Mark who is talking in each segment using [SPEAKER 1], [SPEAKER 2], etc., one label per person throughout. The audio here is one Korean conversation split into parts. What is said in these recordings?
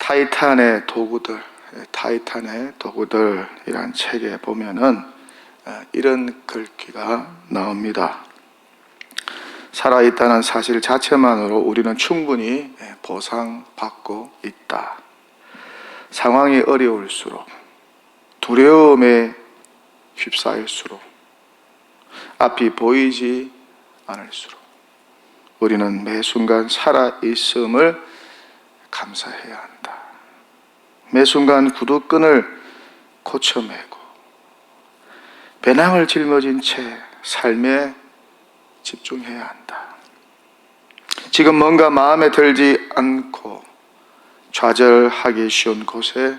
[SPEAKER 1] 타이탄의 도구들이란 책에 보면은 이런 글귀가 나옵니다. 살아있다는 사실 자체만으로 우리는 충분히 보상받고 있다. 상황이 어려울수록, 두려움에 휩싸일수록, 앞이 보이지 않을수록 우리는 매 순간 살아있음을 감사해야 한다. 매 순간 구두끈을 고쳐매고 배낭을 짊어진 채 삶에 집중해야 한다. 지금 뭔가 마음에 들지 않고 좌절하기 쉬운 곳에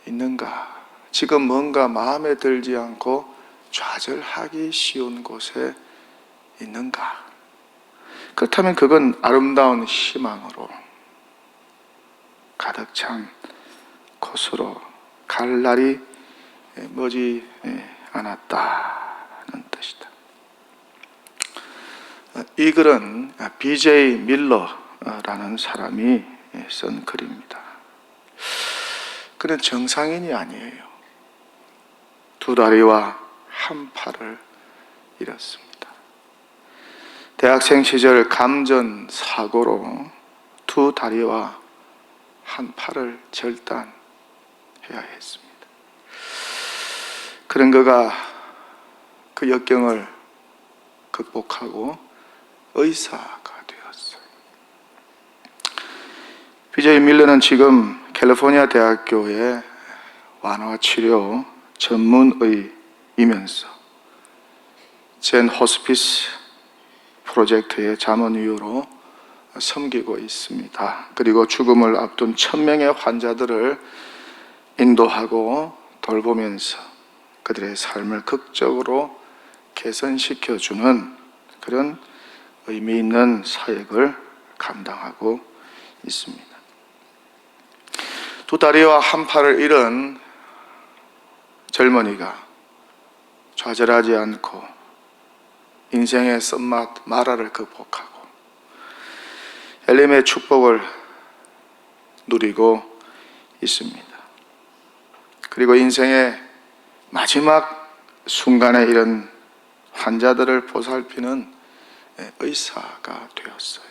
[SPEAKER 1] 있는가? 지금 뭔가 마음에 들지 않고 좌절하기 쉬운 곳에 있는가? 그렇다면 그건 아름다운 희망으로 가득 찬 곳으로 갈 날이 머지 않았다는 뜻이다. 이 글은 BJ 밀러라는 사람이 쓴 글입니다. 그는 정상인이 아니에요. 두 다리와 한 팔을 잃었습니다. 대학생 시절 감전 사고로 두 다리와 한 팔을 절단해야 했습니다. 그런 그가 그 역경을 극복하고 의사가 되었어요. BJ 밀러는 지금 캘리포니아 대학교의 완화치료 전문의이면서 젠 호스피스 프로젝트의 자문위원으로 섬기고 있습니다. 그리고 죽음을 앞둔 1000명의 환자들을 인도하고 돌보면서 그들의 삶을 극적으로 개선시켜주는 그런 의미 있는 사역을 감당하고 있습니다. 두 다리와 한 팔을 잃은 젊은이가 좌절하지 않고 인생의 쓴맛 마라를 극복하고 엘림의 축복을 누리고 있습니다. 그리고 인생의 마지막 순간에 이런 환자들을 보살피는 의사가 되었어요.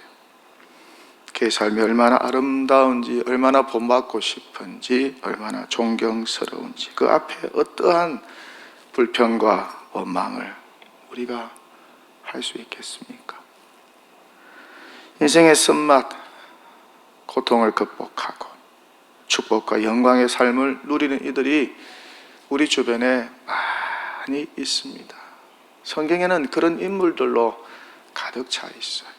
[SPEAKER 1] 그의 삶이 얼마나 아름다운지, 얼마나 본받고 싶은지, 얼마나 존경스러운지, 그 앞에 어떠한 불평과 원망을 우리가 할 수 있겠습니까? 인생의 쓴맛, 고통을 극복하고 축복과 영광의 삶을 누리는 이들이 우리 주변에 많이 있습니다. 성경에는 그런 인물들로 가득 차 있어요.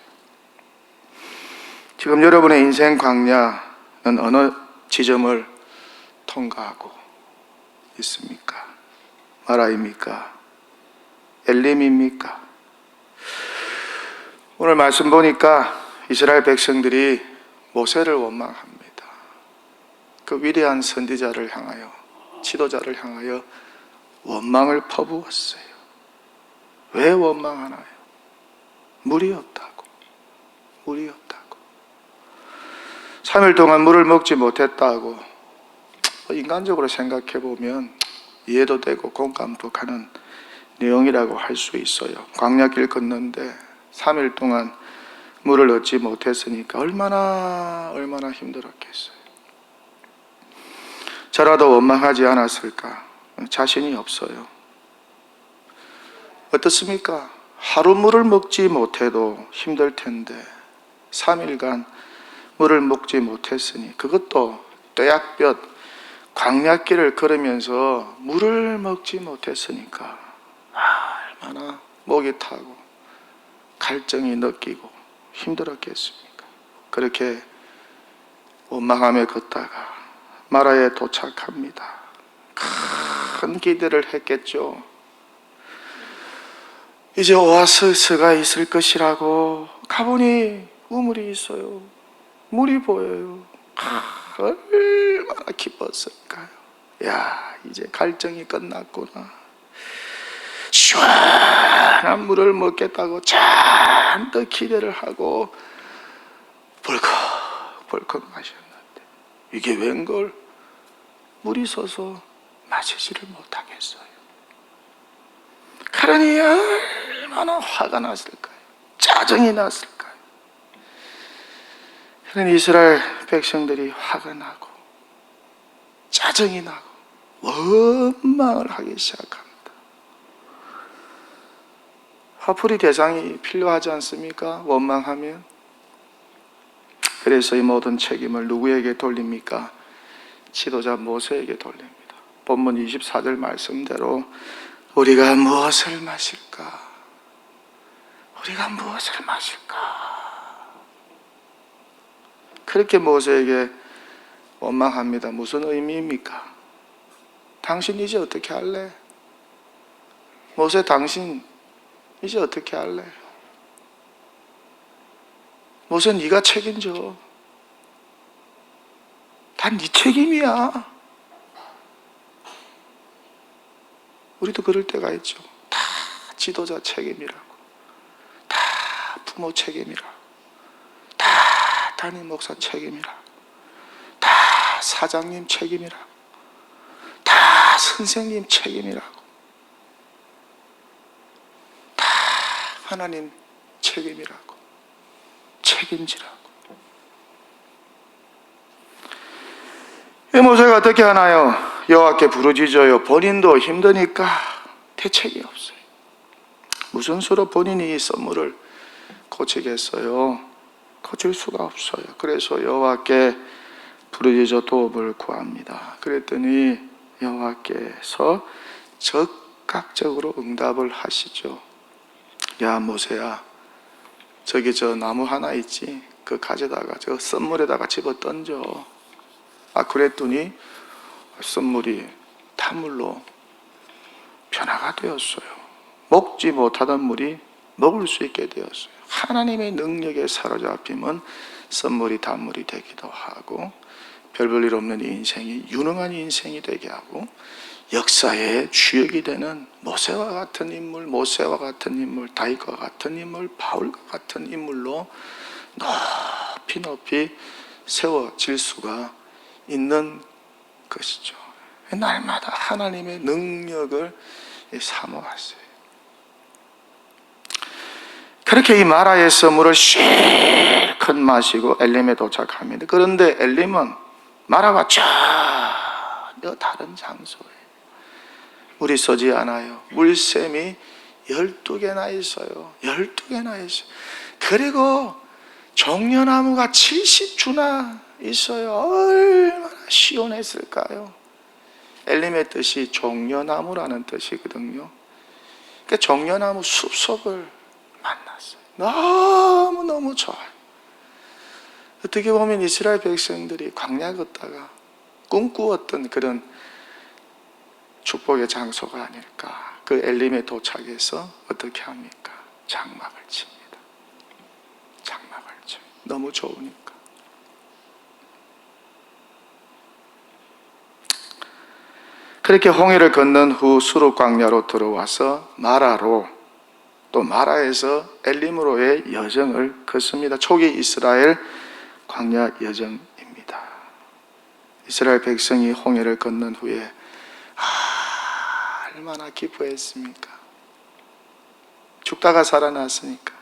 [SPEAKER 1] 지금 여러분의 인생 광야는 어느 지점을 통과하고 있습니까? 마라입니까? 엘림입니까? 오늘 말씀 보니까 이스라엘 백성들이 모세를 원망합니다. 그 위대한 선지자를 향하여, 지도자를 향하여 원망을 퍼부었어요. 왜 원망하나요? 물이 없다고. 물이 없다고. 3일 동안 물을 먹지 못했다고. 인간적으로 생각해 보면 이해도 되고 공감도 가는 내용이라고 할 수 있어요. 광야길 걷는데 3일 동안 물을 얻지 못했으니까 얼마나 힘들었겠어요. 저라도 원망하지 않았을까? 자신이 없어요. 어떻습니까? 하루 물을 먹지 못해도 힘들 텐데 3일간 물을 먹지 못했으니, 그것도 떼약볕 광야길을 걸으면서 물을 먹지 못했으니까 얼마나 목이 타고 갈증이 느끼고 힘들었겠습니까? 그렇게 원망하며 걷다가 마라에 도착합니다. 큰 기대를 했겠죠. 이제 오아시스가 있을 것이라고 가보니 우물이 있어요. 물이 보여요. 얼마나 기뻤을까요? 야, 이제 갈증이 끝났구나. 시원한 물을 먹겠다고 잔뜩 기대를 하고 벌컥 마셨는데 이게 웬걸? 물이 서서 마시지를 못하겠어요. 그러니 얼마나 화가 났을까요? 짜증이 났을까요? 그러니 이스라엘 백성들이 화가 나고 짜증이 나고 원망을 하기 시작합니다. 화풀이 대상이 필요하지 않습니까? 원망하면. 그래서 이 모든 책임을 누구에게 돌립니까? 지도자 모세에게 돌립니다. 본문 24절 말씀대로 우리가 무엇을 마실까? 우리가 무엇을 마실까? 그렇게 모세에게 원망합니다. 무슨 의미입니까? 당신 이제 어떻게 할래? 모세 당신 이제 어떻게 할래? 모세 네가 책임져. 다 네 책임이야. 우리도 그럴 때가 있죠. 다 지도자 책임이라고. 다 부모 책임이라고. 다 담임 목사 책임이라고. 다 사장님 책임이라고. 다 선생님 책임이라고. 다 하나님 책임이라고. 책임지라고. 이 모세가 어떻게 하나요? 여호와께 부르짖어요. 본인도 힘드니까 대책이 없어요. 무슨 수로 본인이 이 썰물을 고치겠어요? 고칠 수가 없어요. 그래서 여호와께 부르짖어 도움을 구합니다. 그랬더니 여호와께서 적극적으로 응답을 하시죠. 야 모세야, 저기 저 나무 하나 있지? 그 가져다가 저 썰물에다가 집어 던져. 그랬더니 썰물이 타물로 변화가 되었어요. 먹지 못하던 물이 먹을 수 있게 되었어요. 하나님의 능력에 사로잡히면 썰물이 단물이 되기도 하고 별 볼 일 없는 인생이 유능한 인생이 되게 하고 역사의 주역이 되는 모세와 같은 인물, 모세와 같은 인물, 다윗과 같은 인물, 바울과 같은 인물로 높이 높이 세워질 수가 있는 것이죠. 날마다 하나님의 능력을 사모하세요. 그렇게 이 마라의 썰물을 실컷 마시고 엘림에 도착합니다. 그런데 엘림은 마라와 전혀 다른 장소예요. 물이 서지 않아요. 물샘이 12개나 있어요. 12개나 있어요. 그리고 종려나무가 70주나 있어요. 얼마나 시원했을까요? 엘림의 뜻이 종려나무라는 뜻이거든요. 그러니까 종려나무 숲속을 만났어요. 너무너무 좋아요. 어떻게 보면 이스라엘 백성들이 광야 걷다가 꿈꾸었던 그런 축복의 장소가 아닐까. 그 엘림에 도착해서 어떻게 합니까? 장막을 칩니다. 장막을 쳐요. 너무 좋으니까. 그렇게 홍해를 건넌 후 수르 광야로 들어와서 마라로, 또 마라에서 엘림으로의 여정을 걷습니다. 초기 이스라엘 광야 여정입니다. 이스라엘 백성이 홍해를 건넌 후에 얼마나 기뻐했습니까? 죽다가 살아났으니까,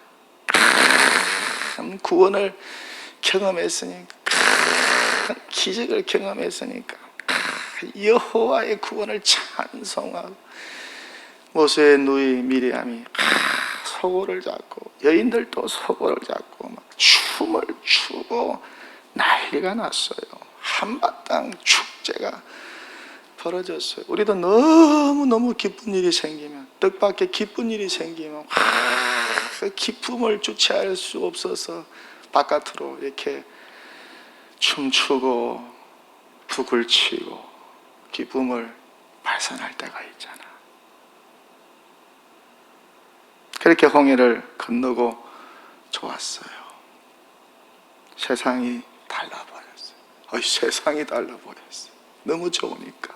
[SPEAKER 1] 구원을 경험했으니까, 기적을 경험했으니까, 여호와의 구원을 찬송하고, 모세의 누이 미리암이 소고를 잡고, 여인들도 소고를 잡고 막 춤을 추고 난리가 났어요. 한바탕 축제가 벌어졌어요. 우리도 너무너무 기쁜 일이 생기면, 뜻밖의 기쁜 일이 생기면 그 기쁨을 주체할 수 없어서 바깥으로 이렇게 춤추고 북을 치고 기쁨을 발산할 때가 있잖아. 그렇게 홍해를 건너고 좋았어요. 세상이 달라버렸어요. 세상이 달라버렸어요. 너무 좋으니까.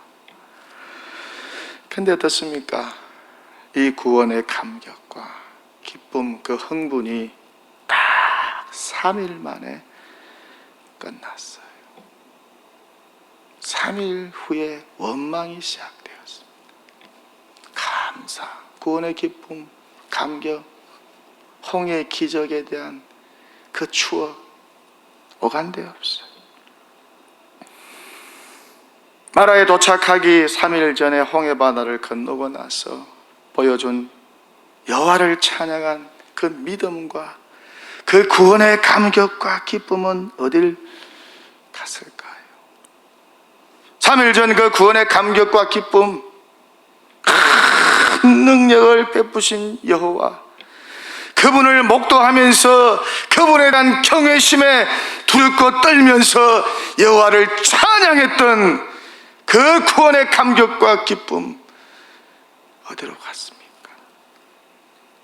[SPEAKER 1] 근데 어떻습니까? 이 구원의 감격과 기쁨, 그 흥분이 딱 3일 만에 끝났어요. 3일 후에 원망이 시작되었습니다. 감사, 구원의 기쁨, 감격, 홍해의 기적에 대한 그 추억 오간데 없어요. 마라에 도착하기 3일 전에 홍해 바다를 건너고 나서 보여준 여호와를 찬양한 그 믿음과 그 구원의 감격과 기쁨은 어딜 갔을까요? 3일 전 그 구원의 감격과 기쁨, 큰 능력을 베푸신 여호와, 그분을 목도하면서 그분에 대한 경외심에 두렵고 떨면서 여호와를 찬양했던 그 구원의 감격과 기쁨 어디로 갔습니까?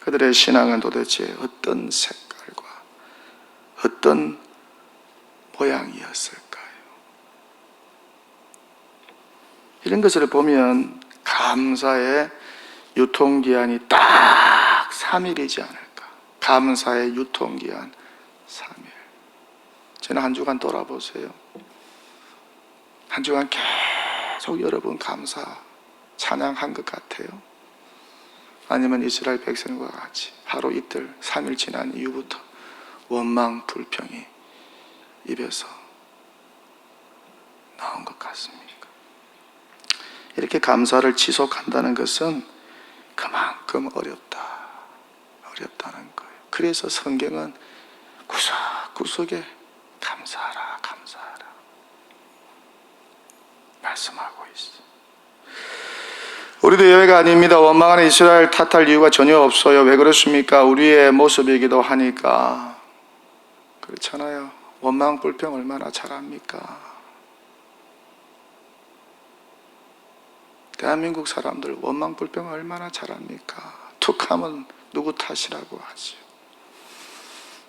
[SPEAKER 1] 그들의 신앙은 도대체 어떤 색깔과 어떤 모양이었을까요? 이런 것을 보면 감사의 유통기한이 딱 3일이지 않을까. 감사의 유통기한 3일. 저는 한 주간 돌아보세요. 한 주간 계속 여러분 감사 찬양한 것 같아요? 아니면 이스라엘 백성과 같이 하루 이틀 3일 지난 이후부터 원망 불평이 입에서 나온 것 같습니까? 이렇게 감사를 지속한다는 것은 그만큼 어렵다는 거예요. 그래서 성경은 구석구석에 감사하라 말씀하고 있어요. 우리도 예외가 아닙니다. 원망하는 이스라엘 탓할 이유가 전혀 없어요. 왜 그렇습니까? 우리의 모습이기도 하니까. 그렇잖아요. 원망 불평 얼마나 잘합니까? 대한민국 사람들 원망 불평 얼마나 잘합니까? 툭하면 누구 탓이라고 하죠.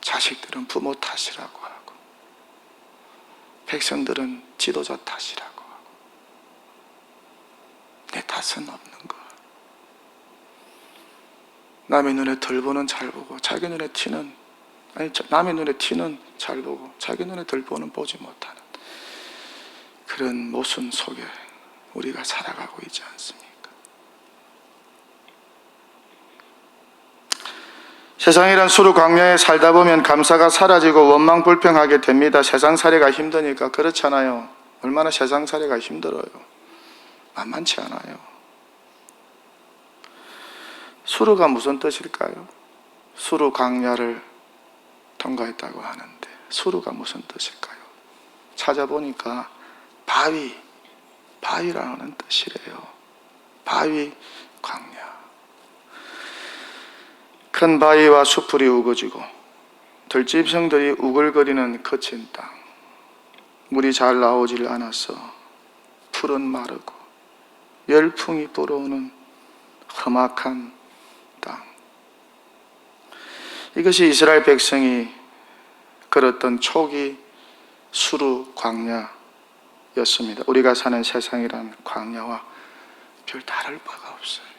[SPEAKER 1] 자식들은 부모 탓이라고 하고, 백성들은 지도자 탓이라고 하고, 내 탓은 없는 거. 남의 눈에 덜 보는 잘 보고, 자기 눈에 티는, 남의 눈에 티는 잘 보고, 자기 눈에 덜 보는 보지 못하는 그런 모순 속에 우리가 살아가고 있지 않습니까? 세상이란 수루 광야에 살다 보면 감사가 사라지고 원망 불평하게 됩니다. 세상 살이가 힘드니까. 그렇잖아요. 얼마나 세상 살이가 힘들어요. 만만치 않아요. 수루가 무슨 뜻일까요? 수루 광야를 통과했다고 하는데 수루가 무슨 뜻일까요? 찾아보니까 바위라는 뜻이래요. 바위 광야. 큰 바위와 수풀이 우거지고 들짐승들이 우글거리는 거친 땅. 물이 잘 나오질 않아서 풀은 마르고 열풍이 불어오는 험악한 땅. 이것이 이스라엘 백성이 걸었던 초기 수루 광야였습니다. 우리가 사는 세상이란 광야와 별 다를 바가 없어요.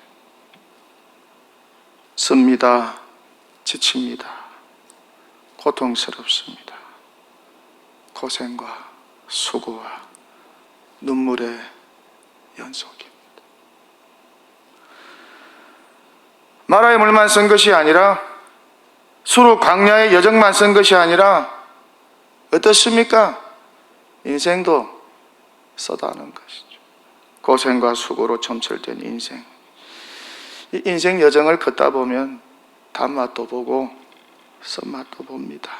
[SPEAKER 1] 씁니다. 지칩니다. 고통스럽습니다. 고생과 수고와 눈물의 연속입니다. 마라의 물만 쓴 것이 아니라 수루 광야의 여정만 쓴 것이 아니라 어떻습니까? 인생도 써다는 것이죠. 고생과 수고로 점철된 인생. 이 인생 여정을 걷다 보면 단맛도 보고 쓴맛도 봅니다.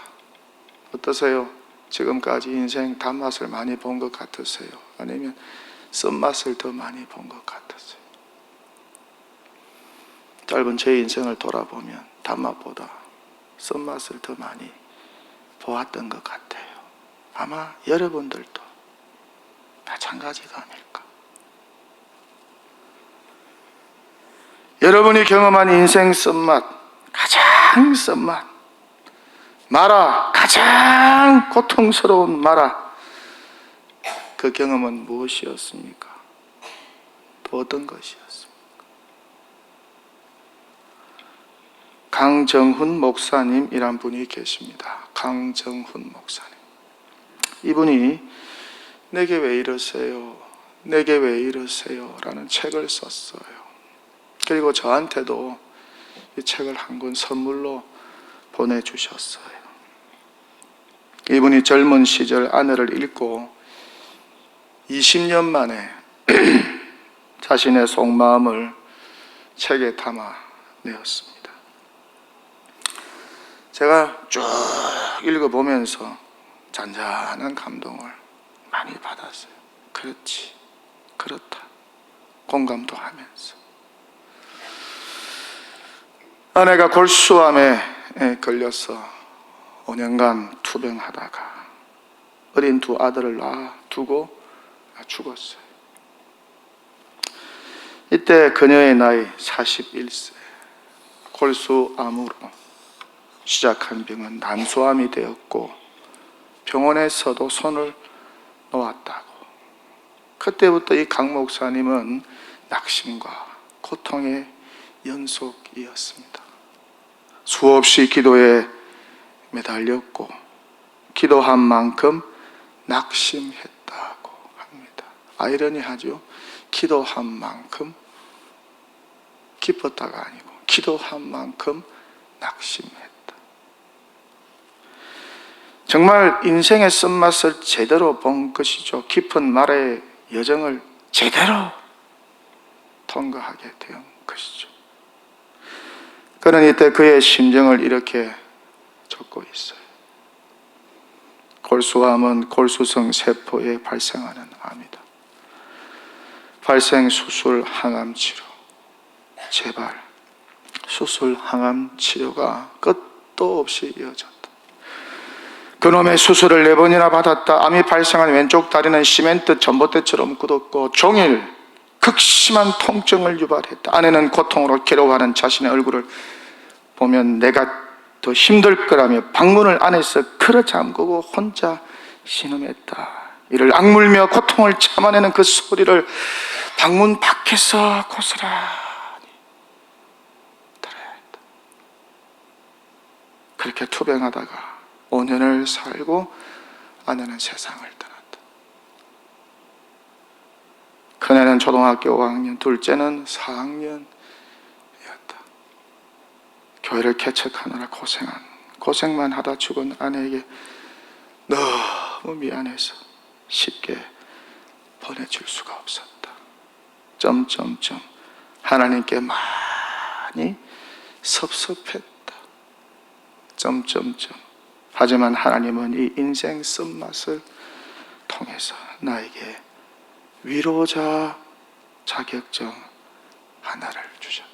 [SPEAKER 1] 어떠세요? 지금까지 인생 단맛을 많이 본 것 같으세요? 아니면 쓴맛을 더 많이 본 것 같으세요? 짧은 제 인생을 돌아보면 단맛보다 쓴맛을 더 많이 보았던 것 같아요. 아마 여러분들도 마찬가지가 아닐까. 여러분이 경험한 인생 쓴맛, 가장 쓴맛, 마라, 가장 고통스러운 마라, 그 경험은 무엇이었습니까? 또 어떤 것이었습니까? 강정훈 목사님이란 분이 계십니다. 강정훈 목사님. 이분이 내게 왜 이러세요? 내게 왜 이러세요? 라는 책을 썼어요. 그리고 저한테도 이 책을 한 권 선물로 보내주셨어요. 이분이 젊은 시절 아내를 잃고 20년 만에 자신의 속마음을 책에 담아내었습니다. 제가 쭉 읽어보면서 잔잔한 감동을 많이 받았어요. 그렇지, 그렇다, 공감도 하면서. 아내가 골수암에 걸려서 5년간 투병하다가 어린 두 아들을 낳아두고 죽었어요. 이때 그녀의 나이 41세. 골수암으로 시작한 병은 난소암이 되었고 병원에서도 손을 놓았다고. 그때부터 이 강 목사님은 낙심과 고통의 연속이었습니다. 수없이 기도에 매달렸고 기도한 만큼 낙심했다고 합니다. 아이러니하죠. 기도한 만큼 기뻤다가 아니고 기도한 만큼 낙심했다. 정말 인생의 쓴맛을 제대로 본 것이죠. 깊은 말의 여정을 제대로 통과하게 된 것이죠. 그는 이때 그의 심정을 이렇게 적고 있어요. 골수암은 골수성 세포에 발생하는 암이다. 발생 수술 항암 치료. 제발 수술 항암 치료가 끝도 없이 이어졌다. 그놈의 수술을 4번이나 받았다. 암이 발생한 왼쪽 다리는 시멘트 전봇대처럼 굳었고 종일 극심한 통증을 유발했다. 아내는 고통으로 괴로워하는 자신의 얼굴을 보면 내가 더 힘들 거라며 방문을 안에서 걸어 잠그고 혼자 신음했다. 이를 악물며 고통을 참아내는 그 소리를 방문 밖에서 고스란히 들어야 했다. 그렇게 투병하다가 5년을 살고 아내는 세상을 떠났다. 큰애는 초등학교 5학년, 둘째는 4학년이었다. 교회를 개척하느라 고생만 하다 죽은 아내에게 너무 미안해서 쉽게 보내줄 수가 없었다. 하나님께 많이 섭섭했다. 하지만 하나님은 이 인생 쓴맛을 통해서 나에게 위로자 자격증 하나를 주셨다.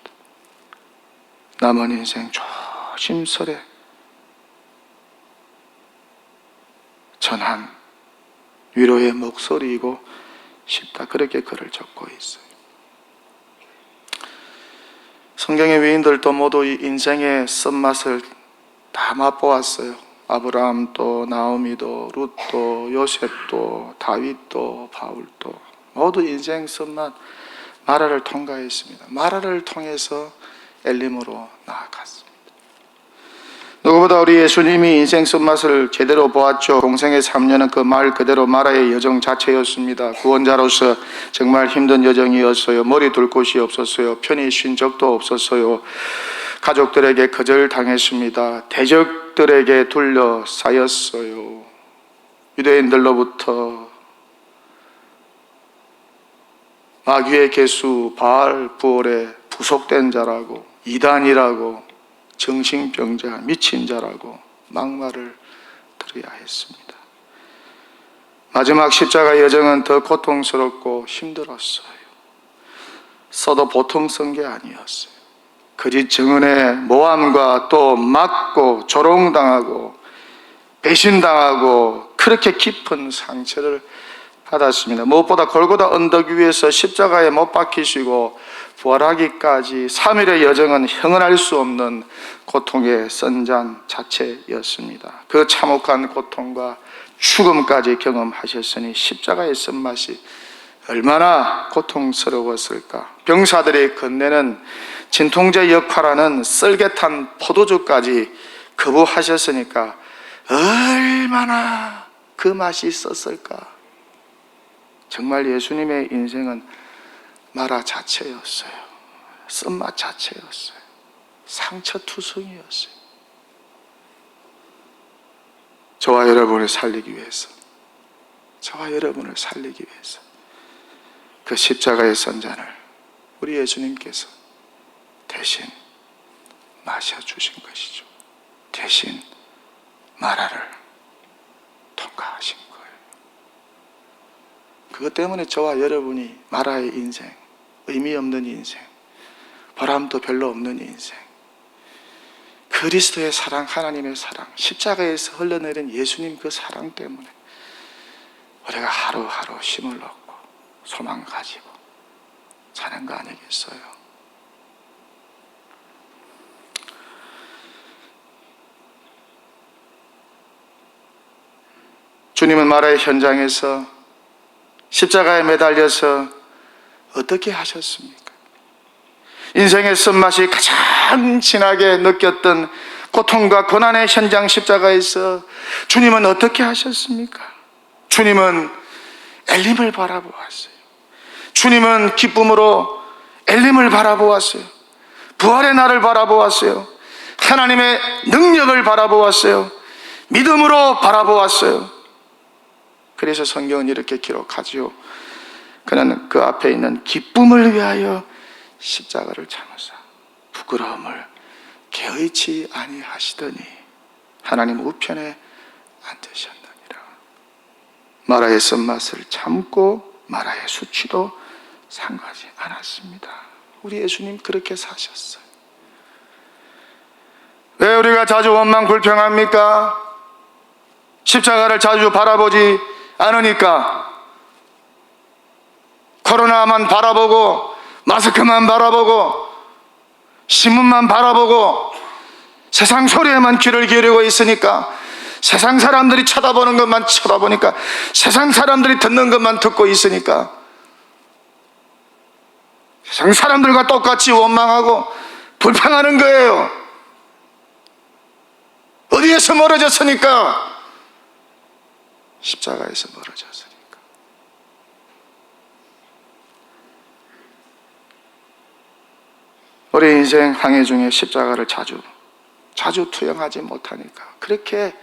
[SPEAKER 1] 남은 인생 조심스레 전한 위로의 목소리이고 싶다. 그렇게 글을 적고 있어요. 성경의 위인들도 모두 이 인생의 쓴맛을 다 맛보았어요. 아브라함도, 나오미도, 룻도, 요셉도, 다윗도, 바울도 모두 인생 쓴맛 마라를 통과했습니다. 마라를 통해서 엘림으로 나아갔습니다. 누구보다 우리 예수님이 인생 쓴맛을 제대로 보았죠. 공생의 3년은 그 말 그대로 마라의 여정 자체였습니다. 구원자로서 정말 힘든 여정이었어요. 머리 둘 곳이 없었어요. 편히 쉰 적도 없었어요. 가족들에게 거절당했습니다. 대적들에게 둘러싸였어요. 유대인들로부터 마귀의 개수 바알 부올에 부속된 자라고, 이단이라고, 정신병자, 미친 자라고 막말을 들어야 했습니다. 마지막 십자가 여정은 더 고통스럽고 힘들었어요. 써도 보통 쓴 게 아니었어요. 거짓 증언에 모함과 또 맞고 조롱당하고 배신당하고 그렇게 깊은 상처를 받았습니다. 무엇보다 골고다 언덕 위에서 십자가에 못 박히시고 부활하기까지 3일의 여정은 형언할 수 없는 고통의 선장 자체였습니다. 그 참혹한 고통과 죽음까지 경험하셨으니 십자가의 쓴맛이 얼마나 고통스러웠을까. 병사들이 건네는 진통제 역할하는 썰get한 포도주까지 거부하셨으니까 얼마나 그 맛이 있었을까. 정말 예수님의 인생은 마라 자체였어요. 쓴맛 자체였어요. 상처투성이었어요. 저와 여러분을 살리기 위해서, 저와 여러분을 살리기 위해서 그 십자가의 선잔을 우리 예수님께서 대신 마셔주신 것이죠. 대신 마라를 통과하신 거예요. 그것 때문에 저와 여러분이 마라의 인생, 의미 없는 인생, 보람도 별로 없는 인생, 그리스도의 사랑, 하나님의 사랑, 십자가에서 흘러내린 예수님 그 사랑 때문에 우리가 하루하루 힘을 얻고 소망 가지고 사는 거 아니겠어요? 주님은 마라의 현장에서 십자가에 매달려서 어떻게 하셨습니까? 인생의 쓴맛이 가장 진하게 느꼈던 고통과 고난의 현장 십자가에서 주님은 어떻게 하셨습니까? 주님은 엘림을 바라보았어요. 주님은 기쁨으로 엘림을 바라보았어요. 부활의 날을 바라보았어요. 하나님의 능력을 바라보았어요. 믿음으로 바라보았어요. 그래서 성경은 이렇게 기록하지요. 그는 그 앞에 있는 기쁨을 위하여 십자가를 참으사 부끄러움을 개의치 아니하시더니 하나님 우편에 앉으셨느니라. 마라의 쓴맛을 참고 마라의 수치도 상하지 않았습니다. 우리 예수님 그렇게 사셨어요. 왜 우리가 자주 원망 불평합니까? 십자가를 자주 바라보지 않으니까. 코로나만 바라보고 마스크만 바라보고 신문만 바라보고 세상 소리에만 귀를 기울이고 있으니까, 세상 사람들이 쳐다보는 것만 쳐다보니까, 세상 사람들이 듣는 것만 듣고 있으니까 세상 사람들과 똑같이 원망하고 불평하는 거예요. 어디에서 멀어졌으니까? 십자가에서 멀어졌으니까. 우리 인생 항해 중에 십자가를 자주 투영하지 못하니까, 그렇게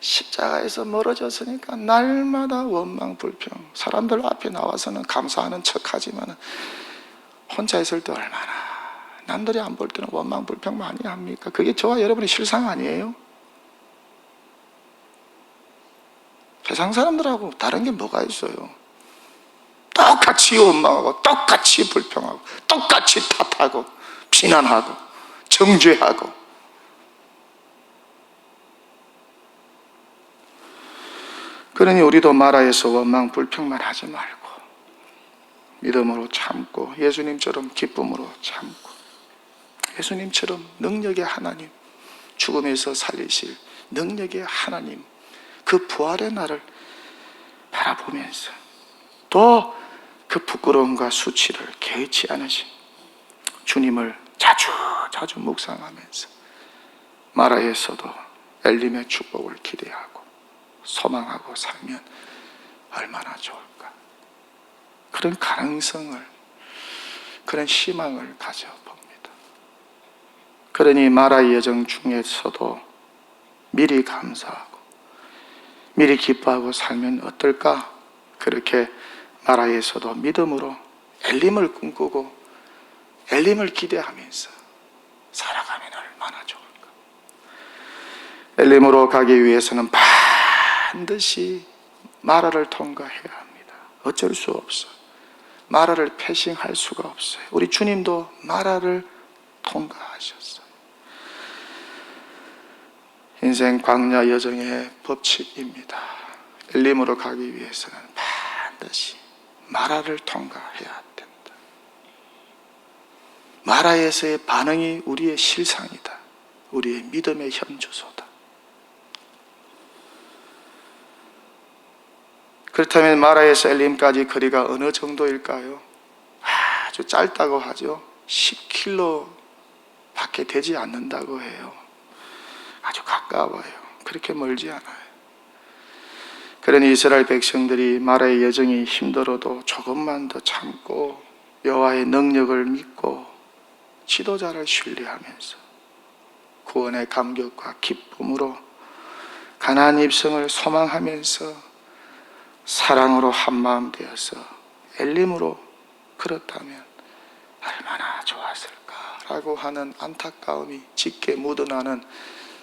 [SPEAKER 1] 십자가에서 멀어졌으니까 날마다 원망 불평, 사람들 앞에 나와서는 감사하는 척하지만 혼자 있을 때 얼마나 남들이 안 볼 때는 원망 불평 많이 합니까? 그게 저와 여러분의 실상 아니에요? 세상 사람들하고 다른 게 뭐가 있어요? 똑같이 원망하고 똑같이 불평하고 똑같이 탓하고 비난하고 정죄하고. 그러니 우리도 마라에서 원망 불평만 하지 말고 믿음으로 참고 예수님처럼 기쁨으로 참고 예수님처럼 능력의 하나님, 죽음에서 살리실 능력의 하나님, 그 부활의 날을 바라보면서 또 그 부끄러움과 수치를 개의치 않으신 주님을 자주 묵상하면서 마라에서도 엘림의 축복을 기대하고 소망하고 살면 얼마나 좋을까. 그런 가능성을, 그런 희망을 가져봅니다. 그러니 마라의 여정 중에서도 미리 감사하고 미리 기뻐하고 살면 어떨까? 그렇게 마라에서도 믿음으로 엘림을 꿈꾸고 엘림을 기대하면서 살아가면 얼마나 좋을까. 엘림으로 가기 위해서는 반드시 마라를 통과해야 합니다. 어쩔 수 없어요. 마라를 패싱할 수가 없어요. 우리 주님도 마라를 통과하셨어요. 인생 광야 여정의 법칙입니다. 엘림으로 가기 위해서는 반드시 마라를 통과해야 된다. 마라에서의 반응이 우리의 실상이다. 우리의 믿음의 현주소다. 그렇다면 마라에서 엘림까지 거리가 어느 정도일까요? 아주 짧다고 하죠. 10km 밖에 되지 않는다고 해요. 아주 가까워요. 그렇게 멀지 않아요. 그런 이스라엘 백성들이 마라의 여정이 힘들어도 조금만 더 참고 여호와의 능력을 믿고 지도자를 신뢰하면서 구원의 감격과 기쁨으로 가나안 입성을 소망하면서 사랑으로 한마음 되어서 엘림으로 걸었다면 얼마나 좋았을까라고 하는 안타까움이 짙게 묻어나는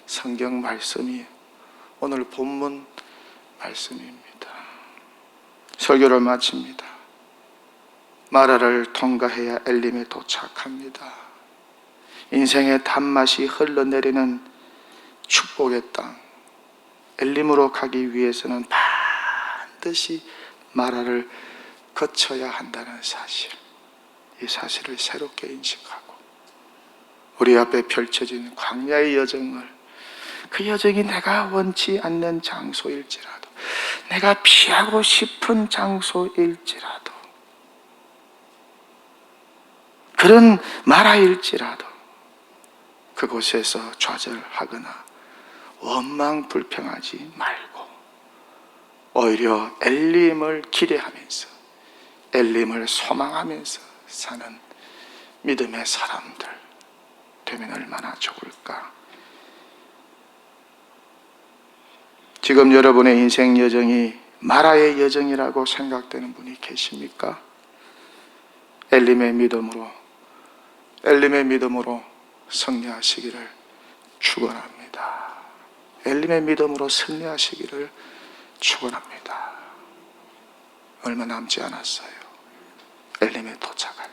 [SPEAKER 1] 성경 말씀이 오늘 본문 말씀입니다. 설교를 마칩니다. 마라를 통과해야 엘림에 도착합니다. 인생의 단맛이 흘러내리는 축복의 땅 엘림으로 가기 위해서는 반드시 마라를 거쳐야 한다는 사실, 이 사실을 새롭게 인식하고 우리 앞에 펼쳐진 광야의 여정을, 그 여정이 내가 원치 않는 장소일지라도, 내가 피하고 싶은 장소일지라도, 그런 마라일지라도 그곳에서 좌절하거나 원망 불평하지 말고 오히려 엘림을 기대하면서 엘림을 소망하면서 사는 믿음의 사람들 되면 얼마나 좋을까. 지금 여러분의 인생 여정이 마라의 여정이라고 생각되는 분이 계십니까? 엘림의 믿음으로 승리하시기를 축원합니다. 엘림의 믿음으로 승리하시기를 축원합니다. 얼마 남지 않았어요. 엘림에 도착할